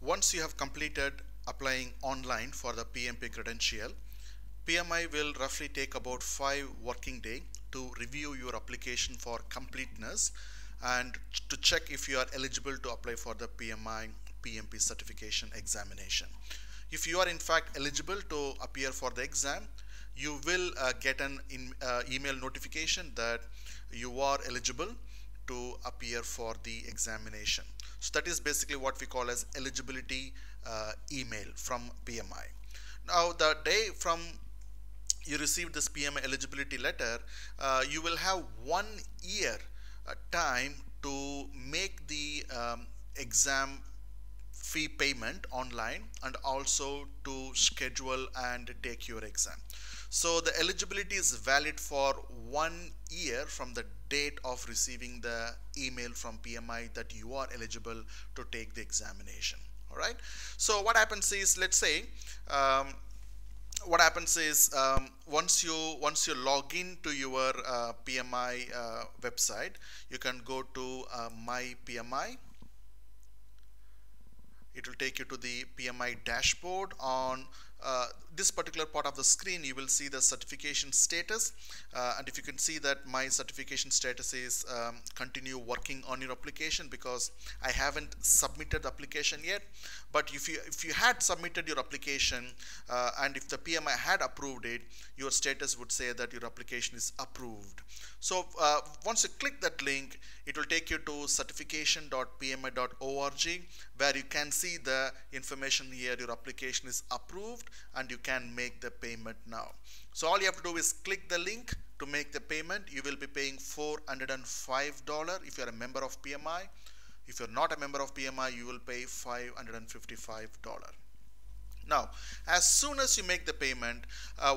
once you have completed applying online for the PMP credential, PMI will roughly take about 5 working days to review your application for completeness and to check if you are eligible to apply for the PMP certification examination. If you are in fact eligible to appear for the exam, you will get an email notification that you are eligible to appear for the examination. So that is basically what we call as eligibility email from PMI. Now the day from you receive this PMI eligibility letter, you will have 1 year time to make the exam fee payment online and also to schedule and take your exam. So the eligibility is valid for 1 year from the date of receiving the email from PMI that you are eligible to take the examination. All right. So what happens is, let's say, once you log in to your PMI website, you can go to My PMI. It will take you to the PMI dashboard. On this particular part of the screen, you will see the certification status, and if you can see that my certification status is continue working on your application, because I haven't submitted the application yet. But if you had submitted your application and if the PMI had approved it, your status would say that your application is approved. So once you click that link, it will take you to certification.pmi.org, where you can see the information here. Your application is approved and you can make the payment now. So all you have to do is click the link to make the payment. You will be paying $405 if you are a member of PMI. If you're not a member of PMI, you will pay $555. Now, as soon as you make the payment,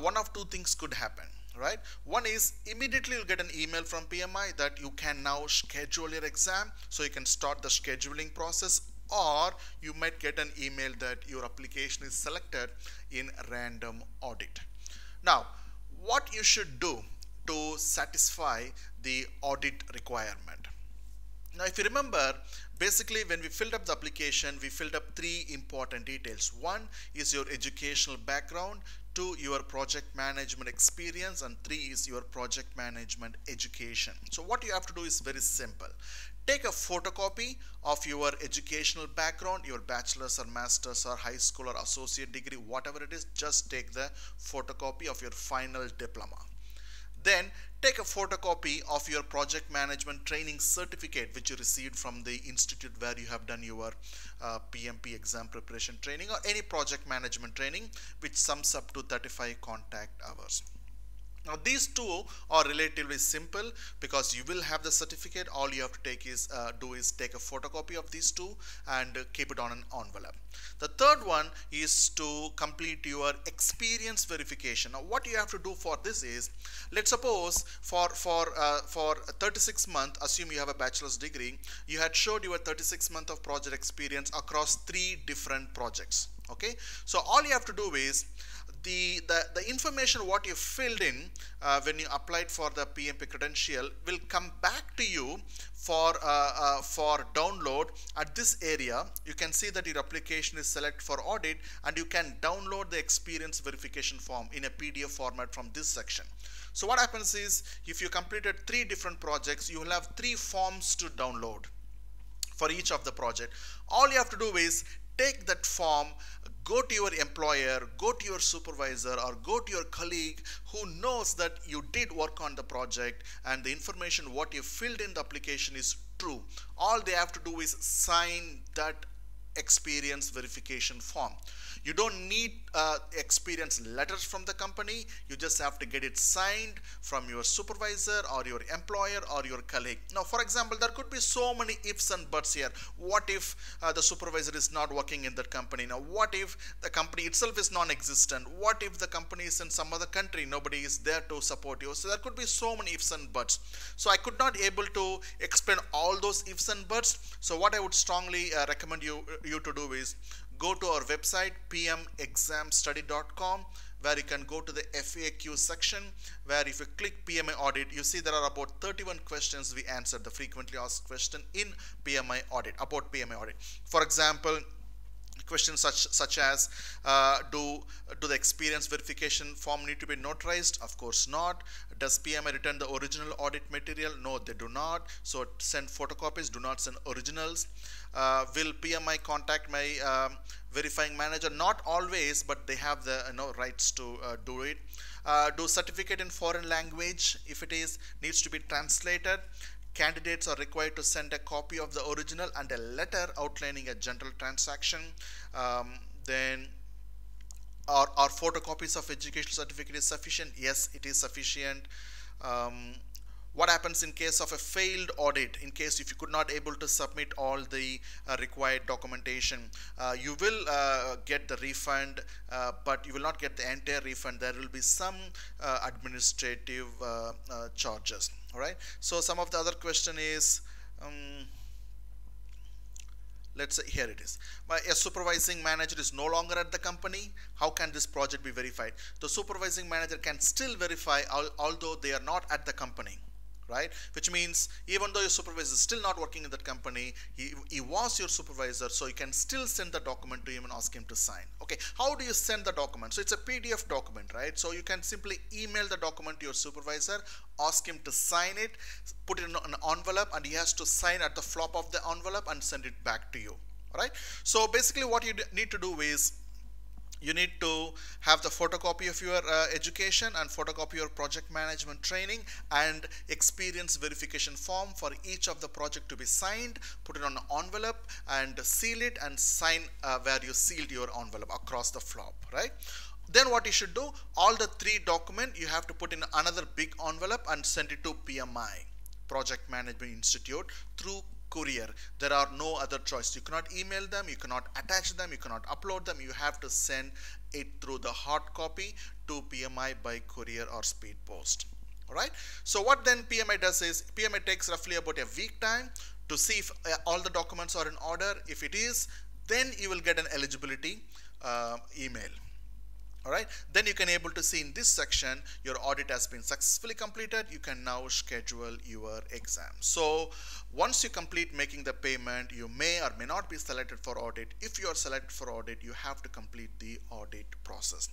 one of two things could happen, right? One is immediately you'll get an email from PMI that you can now schedule your exam, so you can start the scheduling process, or you might get an email that your application is selected in random audit. Now, what you should do to satisfy the audit requirement. Now, if you remember, basically when we filled up the application, we filled up 3 important details. 1 is your educational background, 2 your project management experience, and 3 is your project management education. So what you have to do is very simple. Take a photocopy of your educational background, your bachelor's or master's or high school or associate degree, whatever it is. Just take the photocopy of your final diploma. Then take a photocopy of your project management training certificate which you received from the institute where you have done your PMP exam preparation training or any project management training, which sums up to 35 contact hours. Now these two are relatively simple because you will have the certificate. All you have to take is take a photocopy of these two and keep it on an envelope. The third one is to complete your experience verification. Now what you have to do for this is, let's suppose for 36 months, assume you have a bachelor's degree, you had showed your 36 months of project experience across 3 different projects. Okay, so all you have to do is the information what you filled in when you applied for the PMP credential will come back to you for download at this area. You can see that your application is selected for audit, and you can download the experience verification form in a PDF format from this section. So what happens is, if you completed 3 different projects, you will have 3 forms to download for each of the project. All you have to do is take that form, go to your employer, go to your supervisor, or go to your colleague who knows that you did work on the project and the information what you filled in the application is true. All they have to do is sign that experience verification form. You don't need experience letters from the company. You just have to get it signed from your supervisor or your employer or your colleague. Now, for example, there could be so many ifs and buts here. What if the supervisor is not working in that company? Now, what if the company itself is non-existent? What if the company is in some other country? Nobody is there to support you. So there could be so many ifs and buts. So I could not able to explain all those ifs and buts. So what I would strongly recommend you to do is go to our website pmexamstudy.com, where you can go to the FAQ section, where if you click PMI audit, you see there are about 31 questions we answered, the frequently asked question in PMI audit, about PMI audit. For example, questions such as do the experience verification form need to be notarized? Of course not. Does PMI return the original audit material? No, they do not. So send photocopies, do not send originals. Will PMI contact my verifying manager? Not always, but they have the rights to do it. Do certificate in foreign language, if it is, needs to be translated. Candidates are required to send a copy of the original and a letter outlining a general transaction. Then are photocopies of educational certificate is sufficient? Yes, it is sufficient. What happens in case of a failed audit? In case if you could not able to submit all the required documentation, you will get the refund, but you will not get the entire refund. There will be some administrative charges. All right. So some of the other question is, let's say here it is. A supervising manager is no longer at the company. How can this project be verified? The supervising manager can still verify although they are not at the company. Right? Which means even though your supervisor is still not working in that company, he was your supervisor, so you can still send the document to him and ask him to sign. Okay, how do you send the document? So it's a PDF document, right? So you can simply email the document to your supervisor, ask him to sign it, put it in an envelope, and he has to sign at the flop of the envelope and send it back to you. All right? So basically what you need to do is, you need to have the photocopy of your education and photocopy your project management training and experience verification form for each of the project to be signed, put it on an envelope and seal it and sign where you sealed your envelope across the flop, right? Then what you should do, all the three documents you have to put in another big envelope and send it to PMI, Project Management Institute, through courier. There are no other choice. You cannot email them, you cannot attach them, you cannot upload them. You have to send it through the hard copy to PMI by courier or speed post. All right. So what then PMI does is, PMI takes roughly about a week time to see if all the documents are in order. If it is, then you will get an eligibility email. All right, then you can able to see in this section your audit has been successfully completed. You can now schedule your exam. So once you complete making the payment, you may or may not be selected for audit. If you are selected for audit, you have to complete the audit process.